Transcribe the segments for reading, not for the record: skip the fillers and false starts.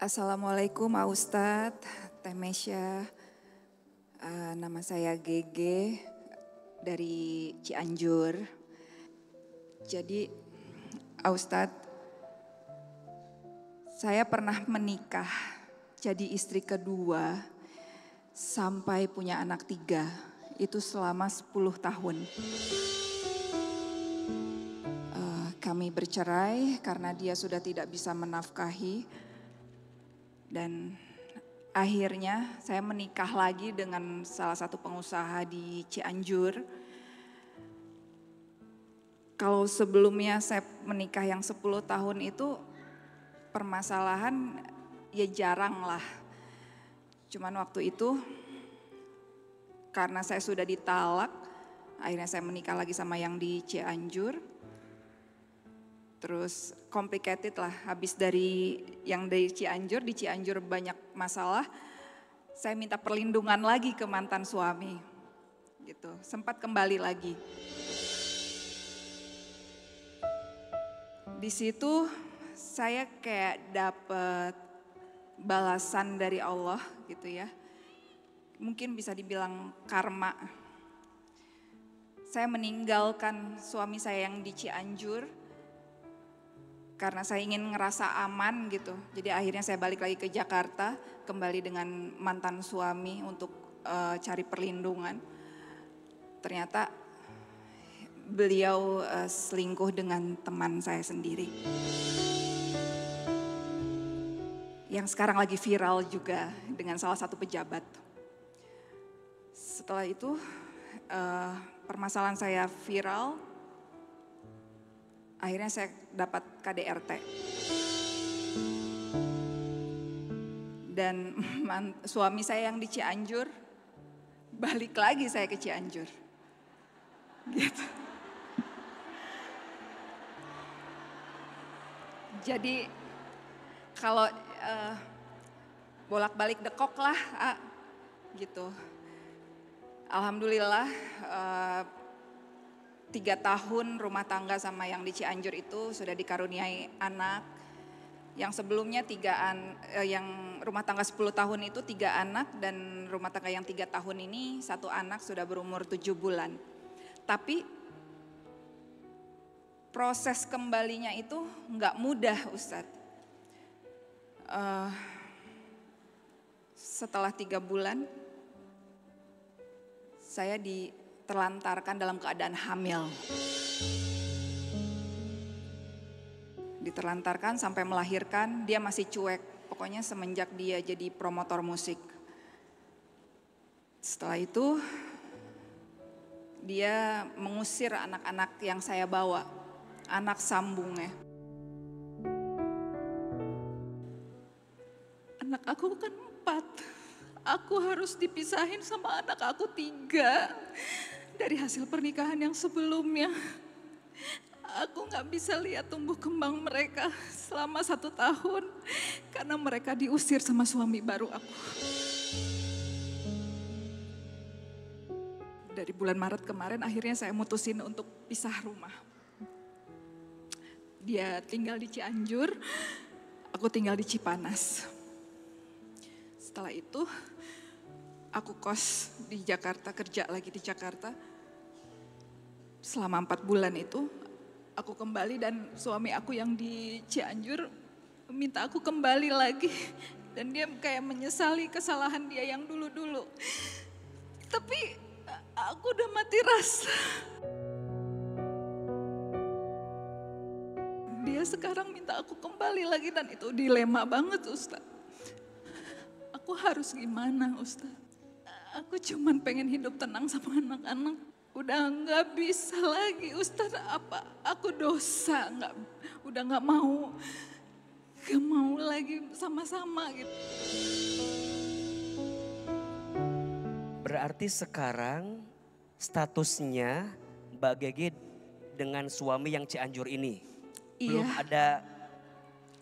Assalamualaikum Pak Ustadz, Teh Mesya. Nama saya Gege dari Cianjur. Jadi Pak Ustadz, saya pernah menikah jadi istri kedua sampai punya anak 3. Itu selama 10 tahun. Kami bercerai karena dia sudah tidak bisa menafkahi. Dan akhirnya saya menikah lagi dengan salah satu pengusaha di Cianjur. Kalau sebelumnya saya menikah yang 10 tahun itu permasalahan ya jarang lah. Cuman waktu itu karena saya sudah ditalak, akhirnya saya menikah lagi sama yang di Cianjur. Terus complicated lah, habis dari yang dari Cianjur, di Cianjur banyak masalah, saya minta perlindungan lagi ke mantan suami, gitu. Sempat kembali lagi. Di situ saya kayak dapet balasan dari Allah gitu ya. Mungkin bisa dibilang karma. Saya meninggalkan suami saya yang di Cianjur karena saya ingin ngerasa aman gitu. Jadi akhirnya saya balik lagi ke Jakarta, kembali dengan mantan suami untuk cari perlindungan. Ternyata beliau selingkuh dengan teman saya sendiri. Yang sekarang lagi viral juga dengan salah satu pejabat. Setelah itu permasalahan saya viral, akhirnya saya dapat KDRT. Dan suami saya yang di Cianjur, balik lagi saya ke Cianjur. Gitu. Jadi kalau bolak-balik dekok lah, gitu. Alhamdulillah 3 tahun rumah tangga sama yang di Cianjur itu sudah dikaruniai anak. Yang sebelumnya yang rumah tangga 10 tahun itu 3 anak, dan rumah tangga yang 3 tahun ini 1 anak sudah berumur 7 bulan. Tapi proses kembalinya itu nggak mudah, Ustadz. Setelah 3 bulan saya terlantarkan dalam keadaan hamil. Diterlantarkan sampai melahirkan, dia masih cuek. Pokoknya semenjak dia jadi promotor musik. Setelah itu dia mengusir anak-anak yang saya bawa, anak sambungnya. Anak aku kan 4. Aku harus dipisahin sama anak aku 3 dari hasil pernikahan yang sebelumnya. Aku gak bisa lihat tumbuh kembang mereka selama 1 tahun karena mereka diusir sama suami baru aku. Dari bulan Maret kemarin akhirnya saya mutusin untuk pisah rumah. Dia tinggal di Cianjur, aku tinggal di Cipanas. Setelah itu aku kos di Jakarta, kerja lagi di Jakarta. Selama 4 bulan itu aku kembali, dan suami aku yang di Cianjur minta aku kembali lagi. Dan dia kayak menyesali kesalahan dia yang dulu-dulu. Tapi aku udah mati rasa. Dia sekarang minta aku kembali lagi, dan itu dilema banget, Ustaz. Aku harus gimana, Ustaz? Aku cuman pengen hidup tenang sama anak-anak. Udah gak bisa lagi, Ustaz. Apa aku dosa? Udah gak mau lagi sama-sama gitu. Berarti sekarang statusnya Mbak Gege dengan suami yang Cianjur ini belum ada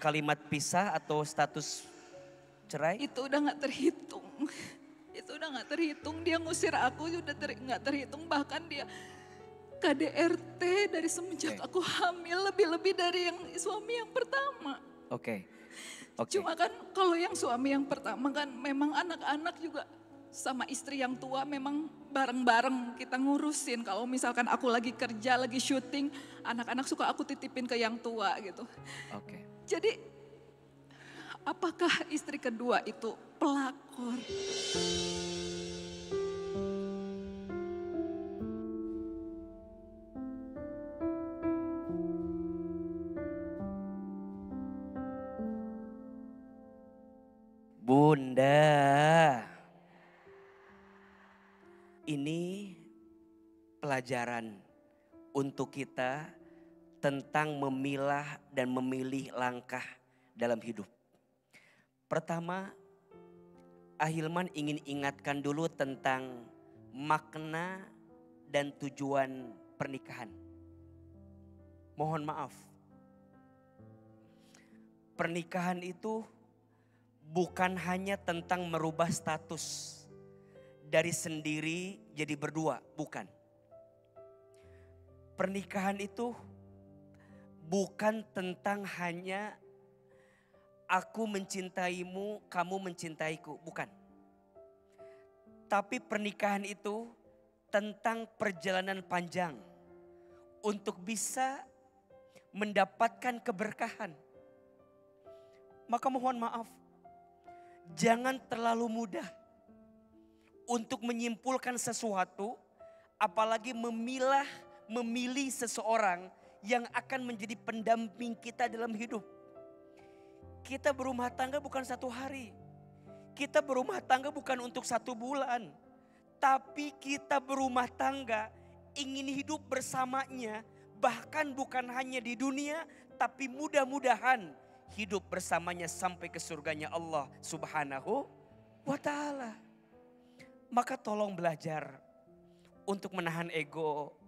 kalimat pisah atau status cerai? Itu udah gak terhitung. Itu udah gak terhitung. Dia ngusir aku udah gak terhitung. Bahkan dia KDRT dari semenjak aku hamil lebih-lebih dari yang suami yang pertama. Oke. Oke. Cuma kan kalau yang suami yang pertama kan memang anak-anak juga sama istri yang tua memang bareng-bareng kita ngurusin. Kalau misalkan aku lagi kerja, lagi syuting, anak-anak suka aku titipin ke yang tua gitu. Oke. Jadi apakah istri kedua itu pelakor? Bunda, ini pelajaran untuk kita tentang memilah dan memilih langkah dalam hidup. Pertama, Ahilman ingin ingatkan dulu tentang makna dan tujuan pernikahan. Mohon maaf, pernikahan itu bukan hanya tentang merubah status dari sendiri jadi berdua, bukan. Pernikahan itu bukan tentang hanya aku mencintaimu, kamu mencintaiku, bukan. Tapi pernikahan itu tentang perjalanan panjang untuk bisa mendapatkan keberkahan. Maka mohon maaf, jangan terlalu mudah untuk menyimpulkan sesuatu, apalagi memilih seseorang yang akan menjadi pendamping kita dalam hidup. Kita berumah tangga bukan 1 hari. Kita berumah tangga bukan untuk 1 bulan. Tapi kita berumah tangga ingin hidup bersamanya. Bahkan bukan hanya di dunia, tapi mudah-mudahan hidup bersamanya sampai ke surganya Allah Subhanahu wa ta'ala. Maka tolong belajar untuk menahan ego,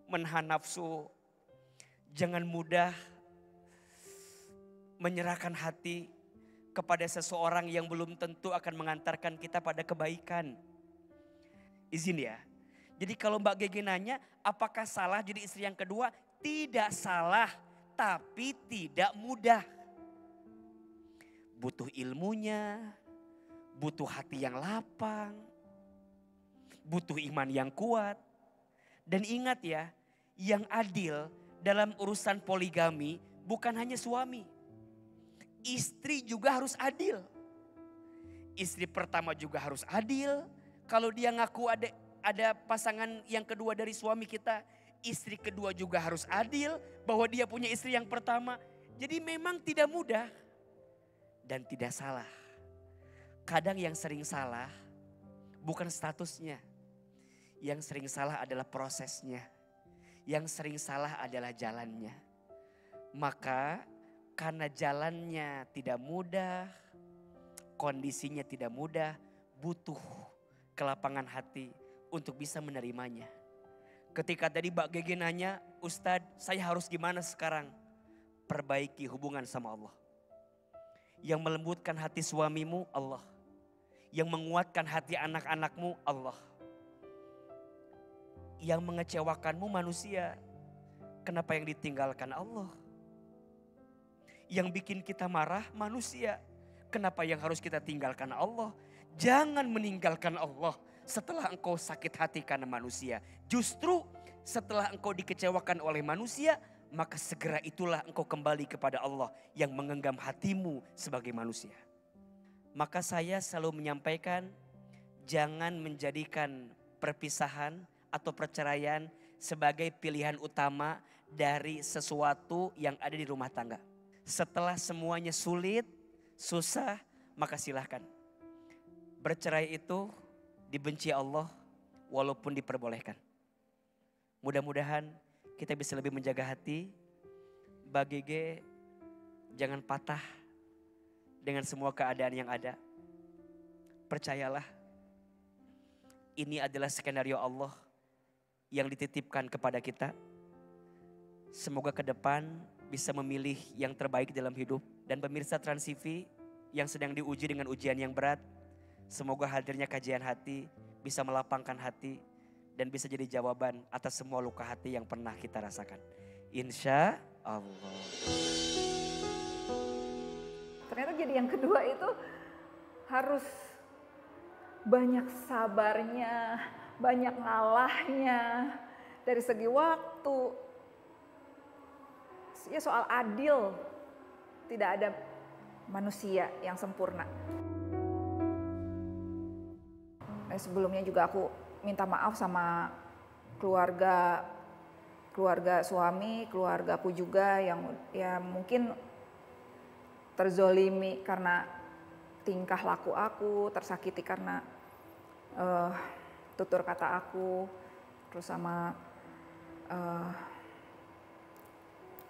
menahan nafsu. Jangan mudah menyerahkan hati kepada seseorang yang belum tentu akan mengantarkan kita pada kebaikan. Izin ya. Jadi kalau Mbak Gege nanya, apakah salah jadi istri yang kedua? Tidak salah, tapi tidak mudah. Butuh ilmunya, butuh hati yang lapang, butuh iman yang kuat. Dan ingat ya, yang adil dalam urusan poligami bukan hanya suami. Istri juga harus adil. Istri pertama juga harus adil. Kalau dia ngaku ada pasangan yang kedua dari suami kita, istri kedua juga harus adil bahwa dia punya istri yang pertama. Jadi memang tidak mudah dan tidak salah. Kadang yang sering salah bukan statusnya. Yang sering salah adalah prosesnya. Yang sering salah adalah jalannya. Maka karena jalannya tidak mudah, kondisinya tidak mudah, butuh kelapangan hati untuk bisa menerimanya. Ketika tadi Mbak Gege nanya, Ustadz saya harus gimana sekarang? Perbaiki hubungan sama Allah. Yang melembutkan hati suamimu Allah. Yang menguatkan hati anak-anakmu Allah. Yang mengecewakanmu manusia. Kenapa yang ditinggalkan Allah? Yang bikin kita marah manusia. Kenapa yang harus kita tinggalkan Allah? Jangan meninggalkan Allah setelah engkau sakit hati karena manusia. Justru setelah engkau dikecewakan oleh manusia, maka segera itulah engkau kembali kepada Allah yang menggenggam hatimu sebagai manusia. Maka saya selalu menyampaikan, jangan menjadikan perpisahan atau perceraian sebagai pilihan utama dari sesuatu yang ada di rumah tangga. Setelah semuanya sulit, susah, maka silahkan. Bercerai itu dibenci Allah walaupun diperbolehkan. Mudah-mudahan kita bisa lebih menjaga hati. Mbak Gege jangan patah dengan semua keadaan yang ada. Percayalah, ini adalah skenario Allah yang dititipkan kepada kita. Semoga ke depan bisa memilih yang terbaik dalam hidup. Dan pemirsa Trans TV yang sedang diuji dengan ujian yang berat, semoga hadirnya kajian hati bisa melapangkan hati dan bisa jadi jawaban atas semua luka hati yang pernah kita rasakan. Insya Allah. Ternyata jadi yang kedua itu harus banyak sabarnya, banyak ngalahnya dari segi waktu. Ya soal adil, tidak ada manusia yang sempurna. Nah, sebelumnya juga aku minta maaf sama keluarga suami, keluargaku juga yang ya mungkin terzolimi karena tingkah laku aku, tersakiti karena tutur kata aku, terus sama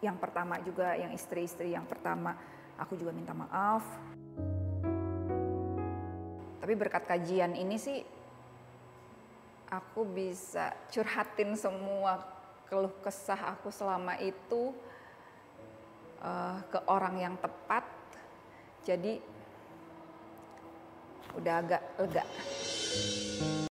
yang pertama juga, yang istri-istri yang pertama, aku juga minta maaf. Tapi berkat kajian ini sih, aku bisa curhatin semua keluh kesah aku selama itu ke orang yang tepat. Jadi udah agak lega.